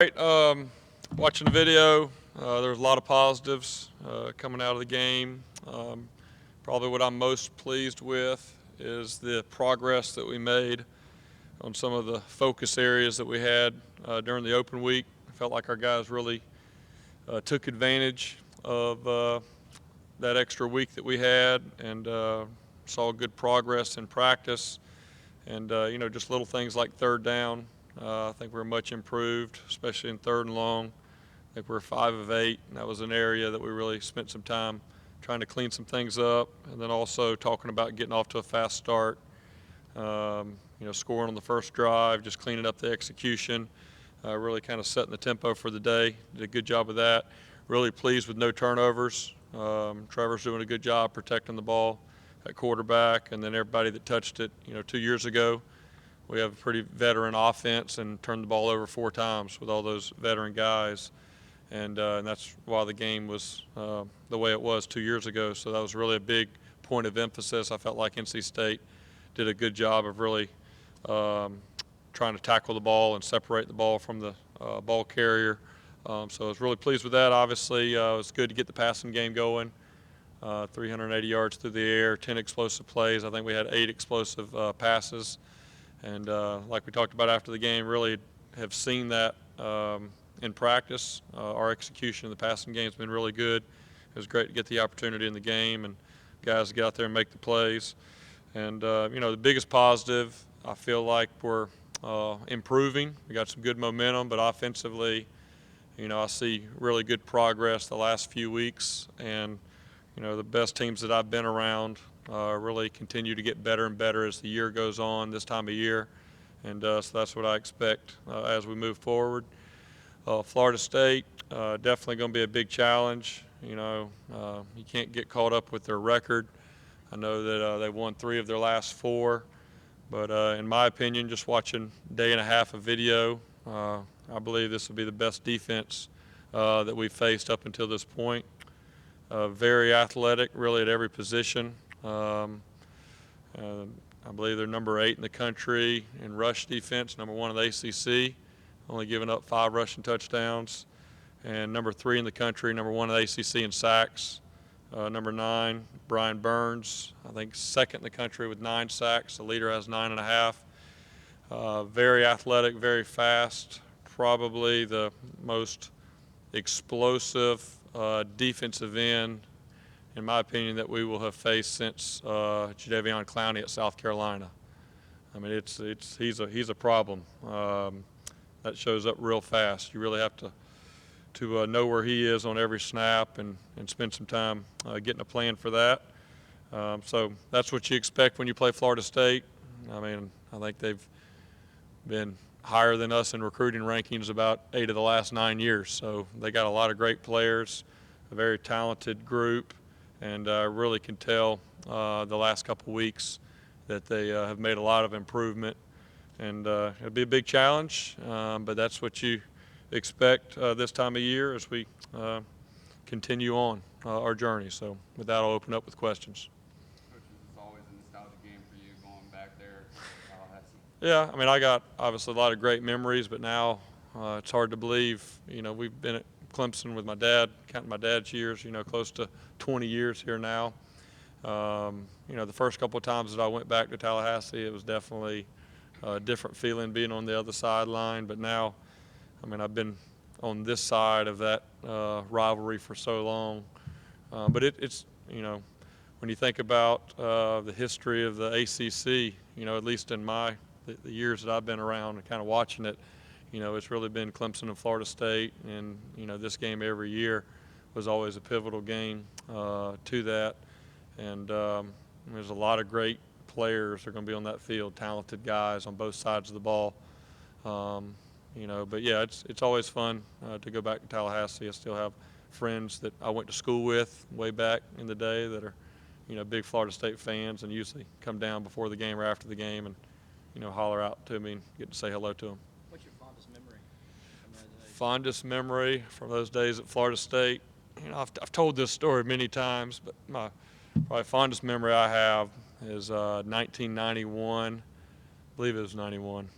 Great. Watching the video, there was a lot of positives coming out of the game. Probably what I'm most pleased with is the progress that we made on some of the focus areas that we had during the open week. I felt like our guys really took advantage of that extra week that we had and saw good progress in practice. And, just little things like third down. I think we're much improved, especially in third and long. I think we're 5 of 8, and that was an area that we really spent some time trying to clean some things up, and then also talking about getting off to a fast start. Scoring on the first drive, just cleaning up the execution, really kind of setting the tempo for the day. Did a good job of that. Really pleased with no turnovers. Trevor's doing a good job protecting the ball at quarterback, and then everybody that touched it, 2 years ago. We have a pretty veteran offense and turned the ball over 4 times with all those veteran guys. And that's why the game was the way it was 2 years ago. So that was really a big point of emphasis. I felt like NC State did a good job of really trying to tackle the ball and separate the ball from the ball carrier. So I was really pleased with that. Obviously, it was good to get the passing game going. 380 yards through the air, 10 explosive plays. I think we had 8 explosive passes. And like we talked about after the game, really have seen that in practice. Our execution of the passing game has been really good. It was great to get the opportunity in the game and guys to get out there and make the plays. And, the biggest positive, I feel like we're improving. We got some good momentum, but offensively, I see really good progress the last few weeks. And, the best teams that I've been around really continue to get better and better as the year goes on this time of year. And so that's what I expect as we move forward. Florida State, definitely going to be a big challenge. You can't get caught up with their record. I know that they won 3 of their last 4. But in my opinion, just watching a day and a half of video, I believe this will be the best defense that we've faced up until this point. Very athletic, really at every position. I believe they're number 8 in the country in rush defense, number 1 in the ACC, only giving up 5 rushing touchdowns, and number 3 in the country, number 1 in the ACC in sacks. Number 9, Brian Burns, I think 2nd in the country with 9 sacks. The leader has 9.5. Very athletic, very fast, probably the most explosive defensive end, in my opinion, that we will have faced since Jadeveon Clowney at South Carolina. I mean, he's a problem. That shows up real fast. You really have to know where he is on every snap and spend some time getting a plan for that. So that's what you expect when you play Florida State. I mean, I think they've been higher than us in recruiting rankings about 8 of the last 9 years. So they got a lot of great players, a very talented group, and really can tell the last couple weeks that they have made a lot of improvement. And it'll be a big challenge, but that's what you expect this time of year as we continue on our journey. So with that, I'll open up with questions. Coach, this is always a nostalgic game for you going back there to Tallahassee. Yeah, I mean, I got obviously a lot of great memories, but now it's hard to believe, we've been at Clemson with my dad, counting my dad's years, close to 20 years here now. The first couple of times that I went back to Tallahassee, it was definitely a different feeling being on the other sideline. But now, I mean, I've been on this side of that rivalry for so long. But it's, when you think about the history of the ACC, at least in the years that I've been around and kind of watching it, it's really been Clemson and Florida State. And, this game every year was always a pivotal game to that. And there's a lot of great players that are going to be on that field, talented guys on both sides of the ball. But yeah, it's always fun to go back to Tallahassee. I still have friends that I went to school with way back in the day that are, big Florida State fans and usually come down before the game or after the game and, holler out to me and get to say hello to them. What's your fondest memory from those days? Fondest memory from those days at Florida State? I've told this story many times, but my probably fondest memory I have is 1991. I believe it was 91.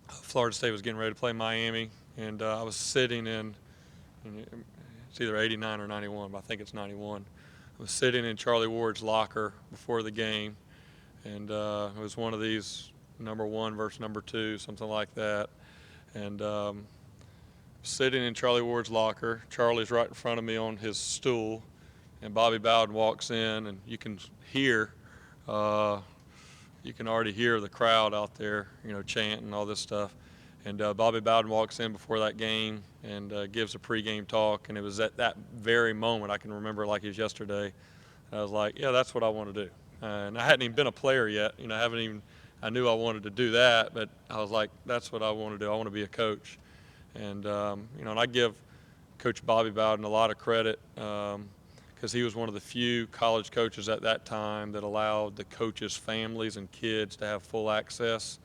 Florida State was getting ready to play Miami, and I was sitting in it's either 89 or 91, but I think it's 91. I was sitting in Charlie Ward's locker before the game, and it was one of these number 1 versus number 2, something like that. And sitting in Charlie Ward's locker, Charlie's right in front of me on his stool, and Bobby Bowden walks in, and you can already hear the crowd out there, chanting all this stuff. And Bobby Bowden walks in before that game and gives a pregame talk. And it was at that very moment, I can remember like it was yesterday, I was like, yeah, that's what I want to do. And I hadn't even been a player yet. I knew I wanted to do that, but I was like, that's what I want to do. I want to be a coach. And, and I give Coach Bobby Bowden a lot of credit because he was one of the few college coaches at that time that allowed the coaches' families and kids to have full access.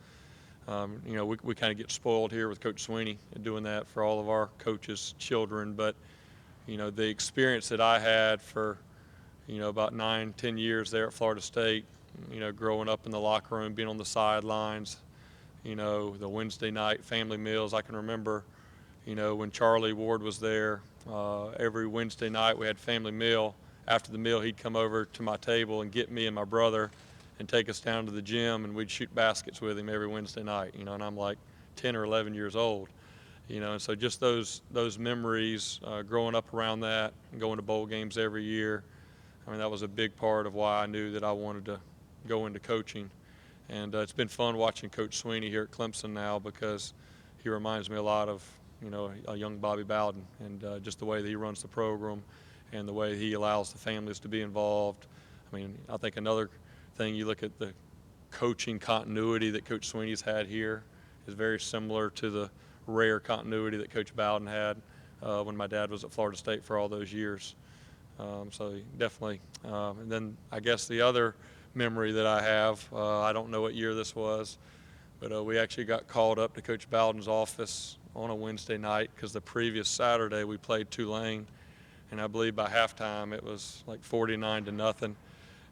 We kind of get spoiled here with Coach Sweeney and doing that for all of our coaches' children. But, the experience that I had for, about 9-10 years there at Florida State, growing up in the locker room, being on the sidelines, the Wednesday night family meals. I can remember, when Charlie Ward was there, every Wednesday night we had family meal. After the meal, he'd come over to my table and get me and my brother and take us down to the gym, and we'd shoot baskets with him every Wednesday night, and I'm like 10 or 11 years old, and so just those memories, growing up around that and going to bowl games every year, that was a big part of why I knew that I wanted to go into coaching. And it's been fun watching Coach Sweeney here at Clemson now because he reminds me a lot of, a young Bobby Bowden, and just the way that he runs the program and the way he allows the families to be involved. I think another thing, you look at the coaching continuity that Coach Sweeney's had here is very similar to the rare continuity that Coach Bowden had when my dad was at Florida State for all those years. So definitely. And then I guess the other memory that I have, I don't know what year this was, but we actually got called up to Coach Bowden's office on a Wednesday night because the previous Saturday we played Tulane, and I believe by halftime it was like 49-0.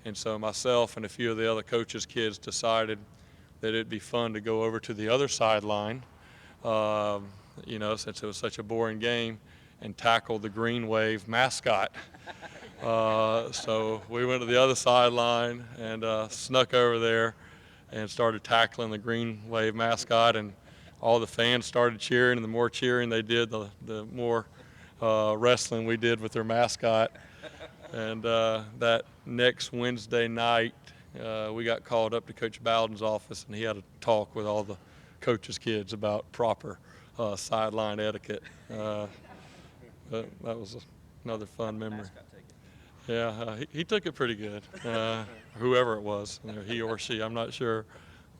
And so myself and a few of the other coaches' kids decided that it'd be fun to go over to the other sideline, since it was such a boring game, and tackle the Green Wave mascot. So we went to the other sideline and snuck over there and started tackling the Green Wave mascot, and all the fans started cheering, and the more cheering they did, the more wrestling we did with their mascot. And that next Wednesday night, we got called up to Coach Bowden's office, and he had a talk with all the coaches' kids about proper sideline etiquette. That was another fun memory. Yeah, he took it pretty good. Whoever it was, he or she, I'm not sure.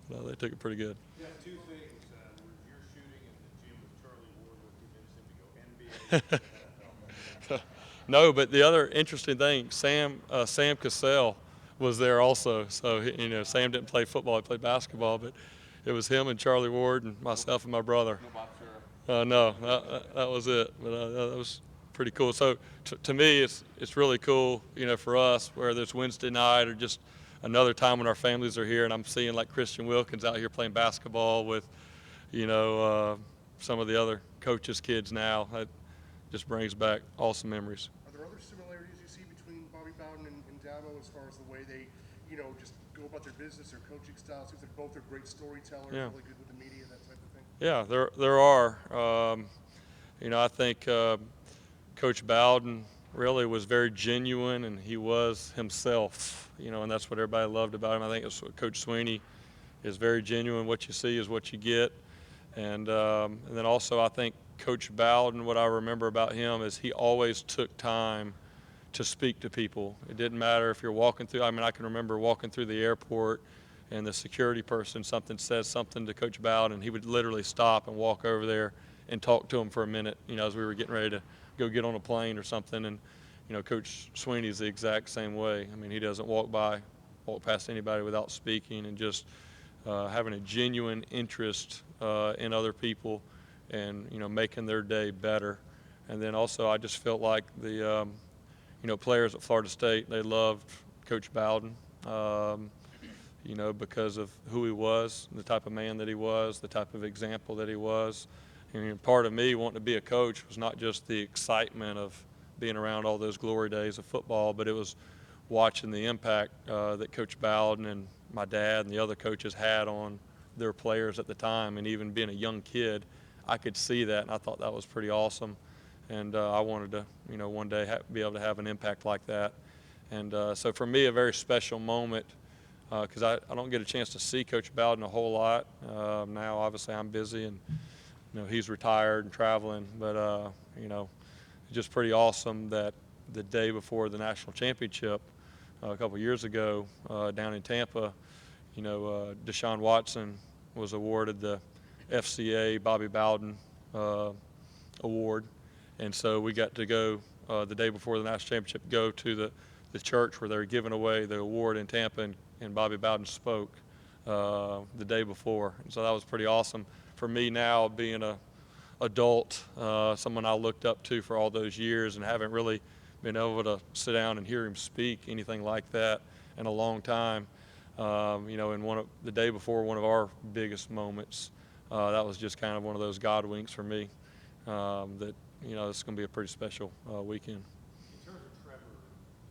They took it pretty good. Yeah, two things. You're shooting in the gym with Charlie Ward. What convinced him to go NBA? No, but the other interesting thing, Sam Cassell was there also. So, Sam didn't play football, he played basketball, but it was him and Charlie Ward and myself and my brother. No Bob Sheriff. No, that was it. But that was pretty cool. So to me, it's really cool, for us, whether it's Wednesday night or just another time when our families are here, and I'm seeing like Christian Wilkins out here playing basketball with, some of the other coaches' kids now. That just brings back awesome memories. Are there other similarities you see between Bobby Bowden and Dabo as far as the way they, just go about their business, their coaching styles? Seems like both are great storytellers, Yeah. really good with the media, that type of thing. Yeah, there are. I think Coach Bowden really was very genuine, and he was himself, and that's what everybody loved about him. I think it's what Coach Sweeney is very genuine. What you see is what you get. And then also I think Coach Bowden, what I remember about him is he always took time to speak to people. It didn't matter if you're walking through, I can remember walking through the airport and the security person says something to Coach Bowden, and he would literally stop and walk over there and talk to him for a minute, as we were getting ready to go get on a plane or something. And, Coach Sweeney's the exact same way. He doesn't walk past anybody without speaking, and just having a genuine interest in other people and, making their day better. And then also I just felt like the, players at Florida State, they loved Coach Bowden, because of who he was, the type of man that he was, the type of example that he was. And part of me wanting to be a coach was not just the excitement of being around all those glory days of football, but it was watching the impact that Coach Bowden and my dad and the other coaches had on their players at the time. And even being a young kid, I could see that, and I thought that was pretty awesome. And I wanted to, one day be able to have an impact like that. And so for me, a very special moment, because I don't get a chance to see Coach Bowden a whole lot. Now, obviously, I'm busy, and he's retired and traveling. But it's just pretty awesome that the day before the national championship a couple years ago down in Tampa, Deshaun Watson was awarded the FCA Bobby Bowden award. And so we got to go the day before the national championship, go to the church where they were giving away the award in Tampa, and Bobby Bowden spoke the day before. And so that was pretty awesome for me now, being a adult, someone I looked up to for all those years, and haven't really been able to sit down and hear him speak anything like that in a long time. In the day before one of our biggest moments, that was just kind of one of those God winks for me, that it's going to be a pretty special weekend. In terms of Trevor,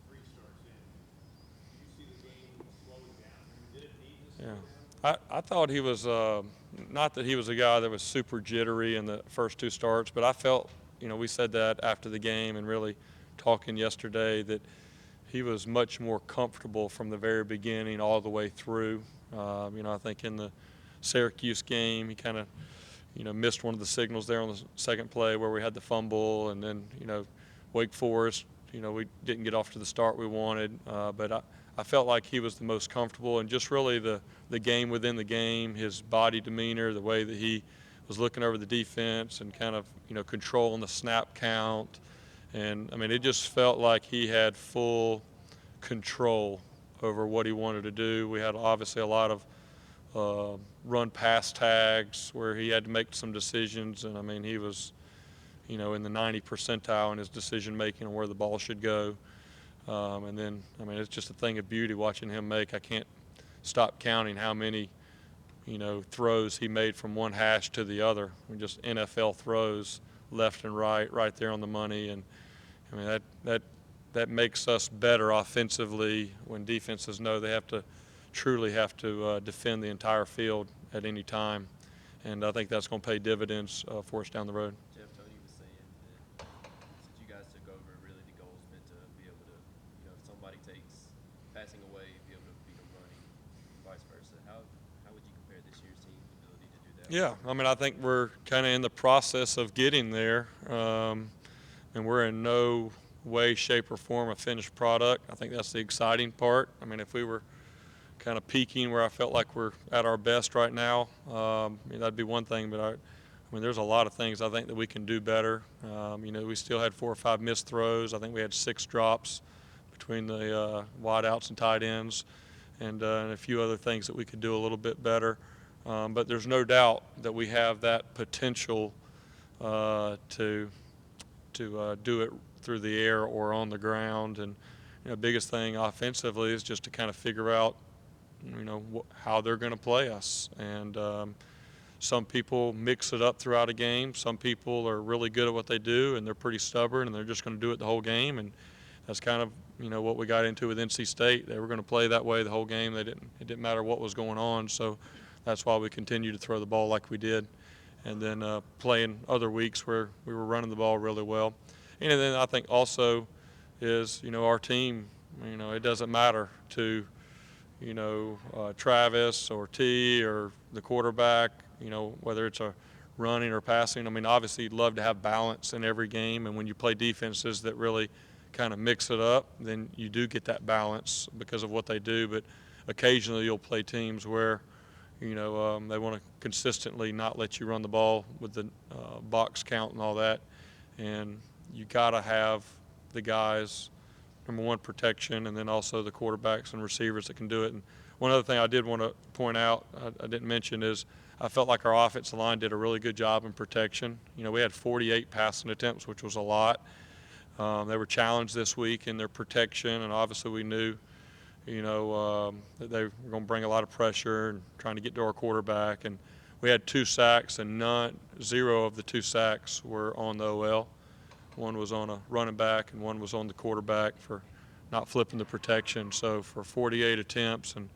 3 starts in, do you see the game slowing down? I mean, did it need to slow down? I thought he was, not that he was a guy that was super jittery in the first 2 starts, but I felt, we said that after the game and really talking yesterday, that he was much more comfortable from the very beginning all the way through. I think in the Syracuse game, he kind of, missed one of the signals there on the second play where we had the fumble, and then, Wake Forest, we didn't get off to the start we wanted, but I felt like he was the most comfortable, and just really the game within the game, his body demeanor, the way that he was looking over the defense and kind of, controlling the snap count. And I mean, it just felt like he had full control over what he wanted to do. We had obviously a lot of run pass tags where he had to make some decisions, and I mean, he was, in the 90th percentile in his decision making on where the ball should go. And then, I mean, it's just a thing of beauty watching him make. I can't stop counting how many, throws he made from one hash to the other. Just NFL throws left and right there on the money. And I mean, that makes us better offensively when defenses know they truly have to defend the entire field at any time. And I think that's going to pay dividends for us down the road. Jeff, Tony was saying that since you guys took over, really the goal has been to be able to, if somebody takes passing away, be able to beat them running, vice versa. How would you compare this year's team's ability to do that? Yeah, I mean, I think we're kind of in the process of getting there, and we're in no way, shape, or form a finished product. I think that's the exciting part. I mean, if we were kind of peaking where I felt like we're at our best right now, that'd be one thing, but I mean, there's a lot of things I think that we can do better. We still had 4 or 5 missed throws. I think we had 6 drops between the wideouts and tight ends, and a few other things that we could do a little bit better. But there's no doubt that we have that potential to do it through the air or on the ground. And biggest thing offensively is just to kind of figure out how they're going to play us. And some people mix it up throughout a game. Some people are really good at what they do, and they're pretty stubborn, and they're just going to do it the whole game. And that's kind of what we got into with NC State. They were going to play that way the whole game. It didn't matter what was going on. So that's why we continued to throw the ball like we did, and then playing other weeks where we were running the ball really well. And then I think also is our team. It doesn't matter to Travis or T or the quarterback, whether it's a running or passing. I mean, obviously you'd love to have balance in every game, and when you play defenses that really kind of mix it up, then you do get that balance because of what they do. But occasionally you'll play teams where, they want to consistently not let you run the ball with the box count and all that. And you got to have the guys, number one, protection, and then also the quarterbacks and receivers that can do it. And one other thing I did want to point out, I didn't mention, is I felt like our offensive line did a really good job in protection. We had 48 passing attempts, which was a lot. They were challenged this week in their protection, and obviously we knew, that they were going to bring a lot of pressure and trying to get to our quarterback. And we had 2 sacks, and zero of the 2 sacks were on the OL. One was on a running back, and one was on the quarterback for not flipping the protection. So for 48 attempts and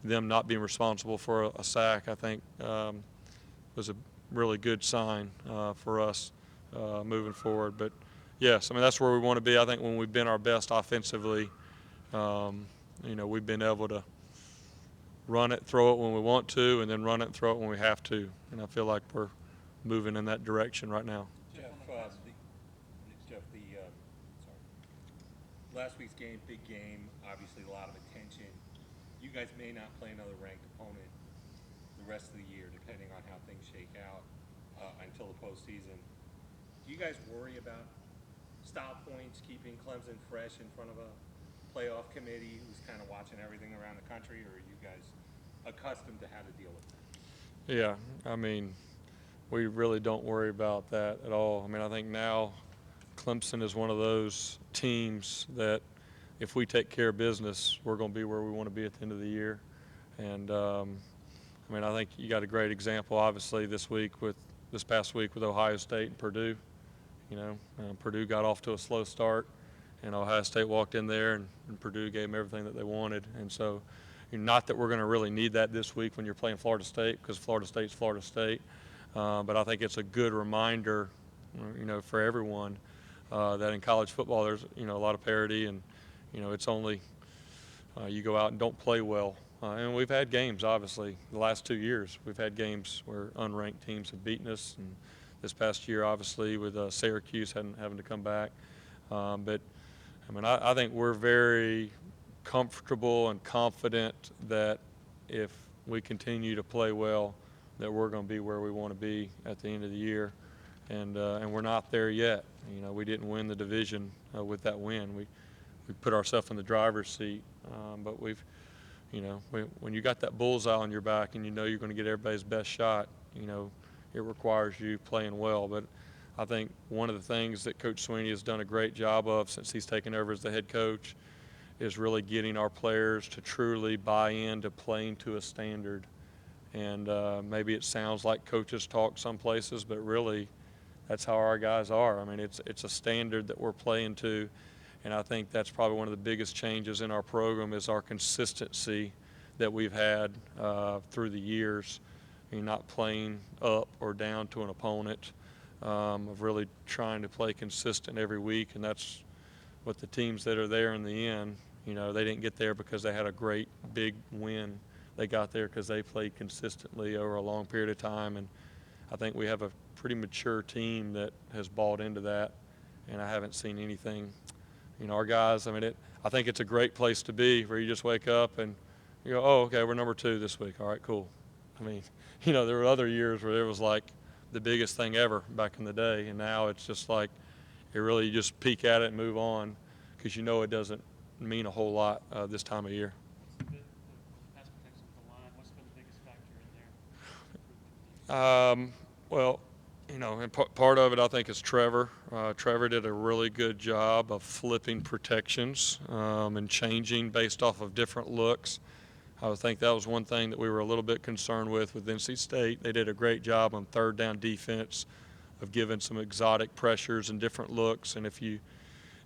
them not being responsible for a sack, I think was a really good sign for us moving forward. But yes, I mean, that's where we want to be. I think when we've been our best offensively, we've been able to run it, throw it when we want to, and then run it and throw it when we have to. And I feel like we're moving in that direction right now. Last week's game, big game, obviously a lot of attention. You guys may not play another ranked opponent the rest of the year, depending on how things shake out until the postseason. Do you guys worry about style points, keeping Clemson fresh in front of a playoff committee who's kind of watching everything around the country, or are you guys accustomed to how to deal with that? Yeah, I mean, we really don't worry about that at all. I mean, I think now Clemson is one of those teams that if we take care of business, we're going to be where we want to be at the end of the year. And I mean, I think you got a great example, obviously, this past week with Ohio State and Purdue. Purdue got off to a slow start, and Ohio State walked in there, and Purdue gave them everything that they wanted. And so, not that we're going to really need that this week when you're playing Florida State, because Florida State's Florida State. But I think it's a good reminder, for everyone that in college football there's a lot of parity, and it's only you go out and don't play well. And we've had games, obviously, the last 2 years. We've had games where unranked teams have beaten us, and this past year, obviously, with Syracuse having to come back. But I mean, I think we're very comfortable and confident that if we continue to play well, that we're going to be where we want to be at the end of the year. And we're not there yet. We didn't win the division with that win. We put ourselves in the driver's seat, but when you got that bullseye on your back and you're going to get everybody's best shot, it requires you playing well. But I think one of the things that Coach Sweeney has done a great job of since he's taken over as the head coach is really getting our players to truly buy into playing to a standard. And maybe it sounds like coaches talk some places, but really that's how our guys are. I mean, it's a standard that we're playing to, and I think that's probably one of the biggest changes in our program is our consistency that we've had through the years. You're not playing up or down to an opponent, of really trying to play consistent every week, and that's what the teams that are there in the end, they didn't get there because they had a great big win. They got there because they played consistently over a long period of time, and I think we have a pretty mature team that has bought into that, and I haven't seen anything. Our guys, I mean, I think it's a great place to be where you just wake up and you go, oh, okay, we're number 2 this week. All right, cool. I mean, there were other years where it was like the biggest thing ever back in the day, and now it's just like you really just peek at it and move on because it doesn't mean a whole lot this time of year. What's the pass protection of the line? What's been the biggest factor in there? Well, and part of it I think is Trevor. Trevor did a really good job of flipping protections and changing based off of different looks. I would think that was one thing that we were a little bit concerned with NC State. They did a great job on third down defense of giving some exotic pressures and different looks, and if you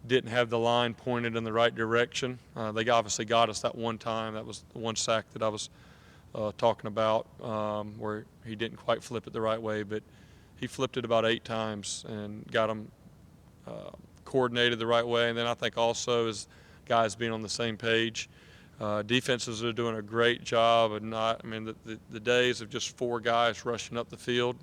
didn't have the line pointed in the right direction, they obviously got us that one time. That was the one sack that I was talking about where he didn't quite flip it the right way, but he flipped it about 8 times and got them coordinated the right way. And then I think also as guys being on the same page, defenses are doing a great job of the days of just 4 guys rushing up the field,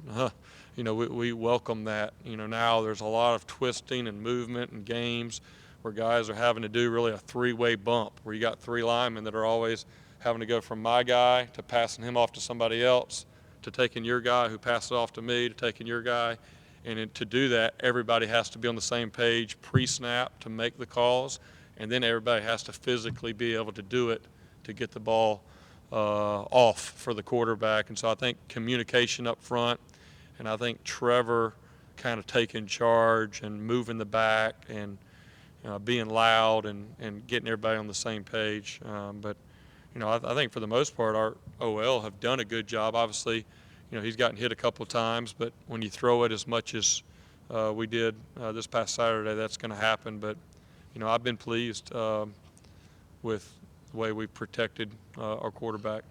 we welcome that. Now there's a lot of twisting and movement and games where guys are having to do really a 3-way bump where you got 3 linemen that are always having to go from my guy to passing him off to somebody else to taking your guy who passes it off to me to taking your guy. And to do that, everybody has to be on the same page pre-snap to make the calls, and then everybody has to physically be able to do it to get the ball off for the quarterback. And so I think communication up front, and I think Trevor kind of taking charge and moving the back and being loud and getting everybody on the same page. But I think for the most part our OL have done a good job. Obviously, he's gotten hit a couple of times, but when you throw it as much as we did this past Saturday, that's going to happen. But, I've been pleased with the way we've protected our quarterback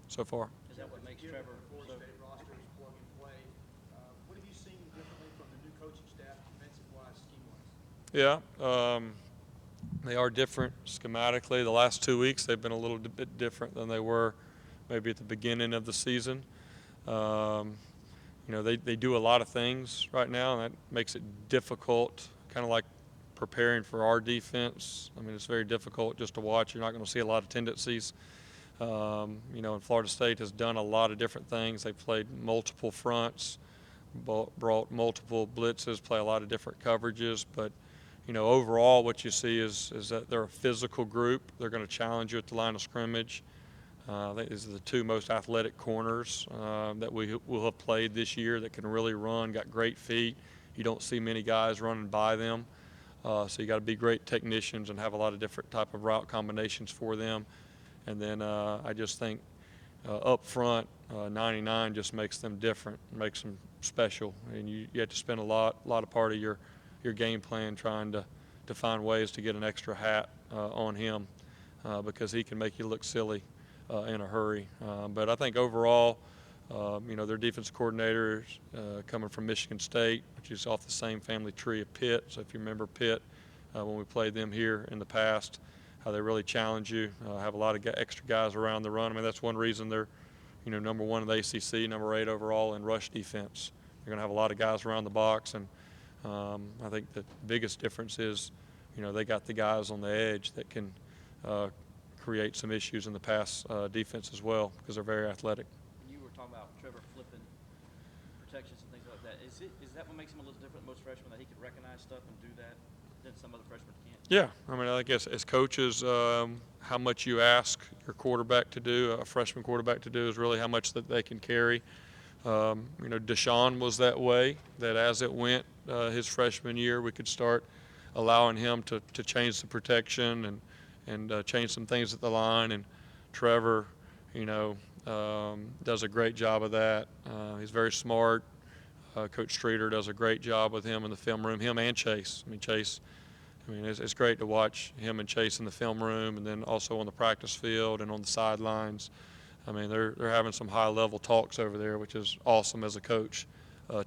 so far. Is that what makes Given Trevor the Florida so? State roster is plug and play, what have you seen differently from the new coaching staff, defensive-wise, scheme-wise? Yeah, they are different schematically. The last 2 weeks they've been a little bit different than they were maybe at the beginning of the season. They do a lot of things right now, and that makes it difficult, kind of like preparing for our defense. I mean, it's very difficult just to watch. You're not going to see a lot of tendencies. And Florida State has done a lot of different things. They've played multiple fronts, brought multiple blitzes, play a lot of different coverages. But, overall what you see is that they're a physical group. They're going to challenge you at the line of scrimmage. I think these are the two most athletic corners that we will have played this year that can really run, got great feet. You don't see many guys running by them. So you got to be great technicians and have a lot of different type of route combinations for them. And then I just think up front, 99 just makes them different, makes them special. And you have to spend a lot of part of your game plan trying to find ways to get an extra hat on him because he can make you look silly in a hurry. But I think overall, their defensive coordinators coming from Michigan State, which is off the same family tree of Pitt. So if you remember Pitt, when we played them here in the past, how they really challenge you, have a lot of extra guys around the run. I mean, that's one reason they're, number one in the ACC, number 8 overall in rush defense. They're going to have a lot of guys around the box, and I think the biggest difference is, they got the guys on the edge that can create some issues in the pass defense as well because they're very athletic. You were talking about Trevor flipping protections and things like that. Is that what makes him a little different than most freshmen, that he could recognize stuff and do that than some other freshmen can't? Yeah, I mean, I guess as coaches, how much you ask your quarterback to do, a freshman quarterback to do, is really how much that they can carry. Deshaun was that way, that as it went his freshman year, we could start allowing him to change the protection and change some things at the line. And Trevor, does a great job of that. He's very smart. Coach Streeter does a great job with him in the film room, him and Chase. It's great to watch him and Chase in the film room, and then also on the practice field and on the sidelines. I mean, they're having some high-level talks over there, which is awesome as a coach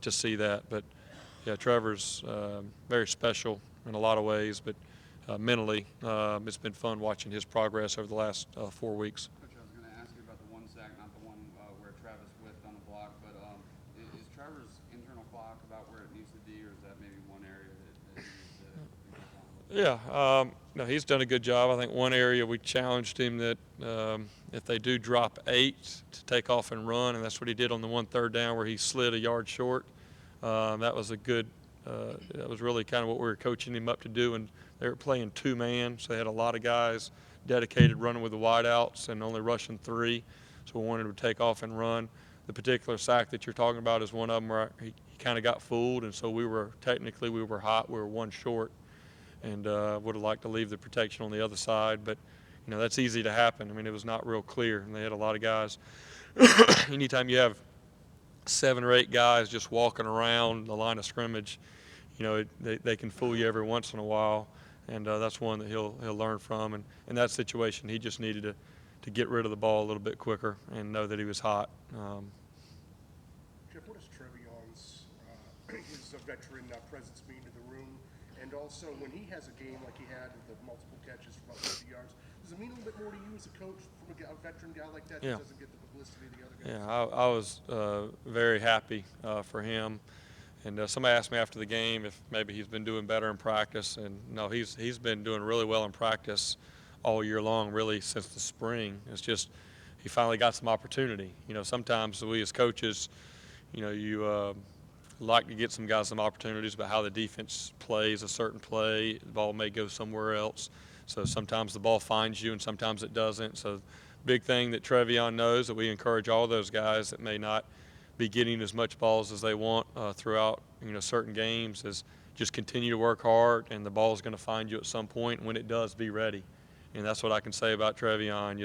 to see that. But, yeah, Trevor's very special in a lot of ways, but mentally it's been fun watching his progress over the last 4 weeks. Coach, I was going to ask you about the one sack, not the one where Travis whiffed on the block, but is Trevor's internal clock about where it needs to be, or is that maybe one area that he needs to improve on? Yeah, no, he's done a good job. I think one area we challenged him that if they do drop 8 to take off and run, and that's what he did on the 1 3rd down where he slid a yard short. That was a good. That was really kind of what we were coaching him up to do, and they were playing 2-man, so they had a lot of guys dedicated running with the wideouts and only rushing 3. So we wanted him to take off and run. The particular sack that you're talking about is one of them where he kind of got fooled, and so we were hot. We were 1 short, and would have liked to leave the protection on the other side, but that's easy to happen. I mean, it was not real clear, and they had a lot of guys. Anytime you have 7 or 8 guys just walking around the line of scrimmage, they can fool you every once in a while, and that's one that he'll learn from. And in that situation, he just needed to get rid of the ball a little bit quicker and know that he was hot. Jeff, what does Trevion's his veteran presence mean to the room? And also, when he has a game like he had with the multiple catches for about 50 yards, does it mean a little bit more to you as a coach from a veteran guy like that Yeah. that doesn't get the publicity of the other guys? Yeah, I was very happy for him. And somebody asked me after the game if maybe he's been doing better in practice, and no, he's been doing really well in practice all year long, really since the spring. It's just he finally got some opportunity. Sometimes we as coaches, you like to get some guys some opportunities about how the defense plays a certain play. The ball may go somewhere else. So sometimes the ball finds you and sometimes it doesn't. So big thing that Trevion knows, that we encourage all those guys that may not be getting as much balls as they want throughout certain games, is just continue to work hard, and the ball is going to find you at some point. And when it does, be ready. And that's what I can say about Trevion.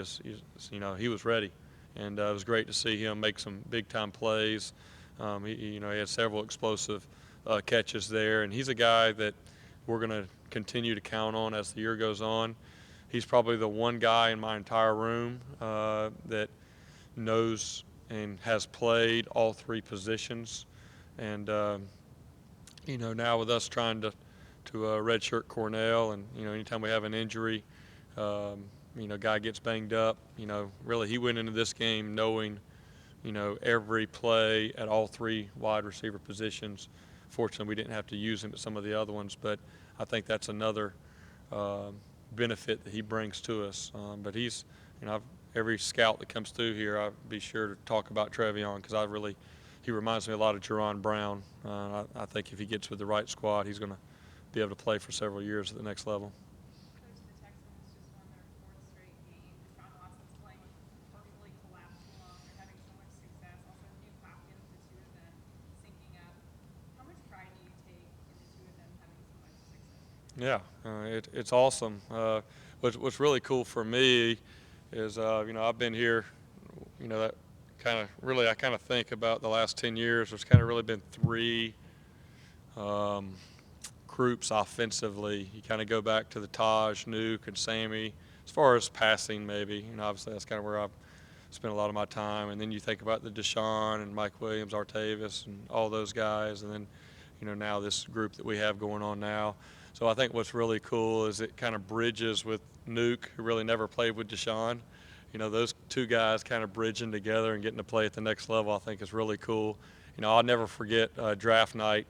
He was ready, and it was great to see him make some big-time plays. He had several explosive catches there, and he's a guy that we're going to continue to count on as the year goes on. He's probably the one guy in my entire room that knows and has played all three positions. And, now with us trying to redshirt Cornell, and, anytime we have an injury, guy gets banged up, really he went into this game knowing, every play at all three wide receiver positions. Fortunately, we didn't have to use him at some of the other ones, but I think that's another benefit that he brings to us. But he's, every scout that comes through here, I'll be sure to talk about Trevion, because he reminds me a lot of Jerron Brown. I think if he gets with the right squad, he's going to be able to play for several years at the next level. Coach, the Texans just won their 4th straight game. Deshaun Watson's playing with perfectly collapsed lung. They're having so much success. Also, Nick Hopkins, the two of them syncing up. How much pride do you take in the two of them having so much success? Yeah, it's awesome. What's really cool for me is, I've been here, that I kind of think about the last 10 years. There's kind of really been three groups offensively. You kind of go back to the Taj, Nuke, and Sammy. As far as passing, maybe, obviously that's kind of where I've spent a lot of my time. And then you think about the Deshaun and Mike Williams, Artavis, and all those guys. And then, now this group that we have going on now. So I think what's really cool is it kind of bridges with Nuke, who really never played with Deshaun. Those two guys kind of bridging together and getting to play at the next level, I think is really cool. I'll never forget draft night.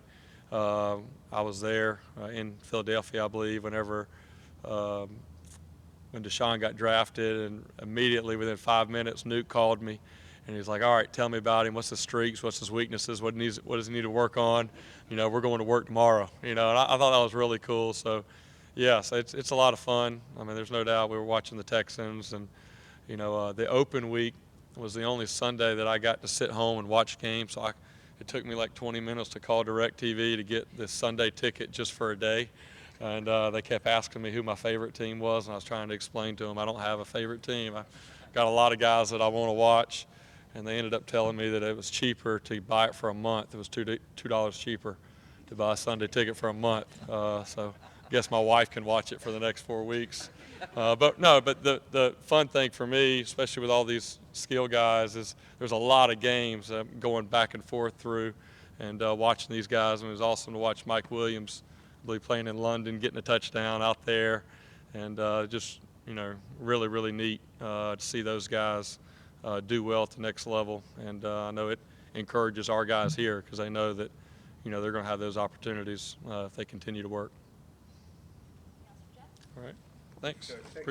I was there in Philadelphia, I believe, when Deshaun got drafted, and immediately within 5 minutes, Nuke called me, and he's like, "All right, tell me about him. What's his streaks? What's his weaknesses? What does he need to work on? We're going to work tomorrow." And I thought that was really cool. So, yes, it's a lot of fun. I mean, there's no doubt we were watching the Texans, and the open week was the only Sunday that I got to sit home and watch games. So it took me like 20 minutes to call DirecTV to get this Sunday ticket just for a day. And they kept asking me who my favorite team was, and I was trying to explain to them I don't have a favorite team. I got a lot of guys that I want to watch, and they ended up telling me that it was cheaper to buy it for a month. It was $2 cheaper to buy a Sunday ticket for a month. So I guess my wife can watch it for the next 4 weeks. But the fun thing for me, especially with all these skill guys, is there's a lot of games going back and forth through, and watching these guys. And it was awesome to watch Mike Williams, I believe, playing in London, getting a touchdown out there, and just really, really neat to see those guys do well at the next level. And I know it encourages our guys here, because they know that they're going to have those opportunities if they continue to work. All right. Thanks. Good. Thank you. Appreciate it.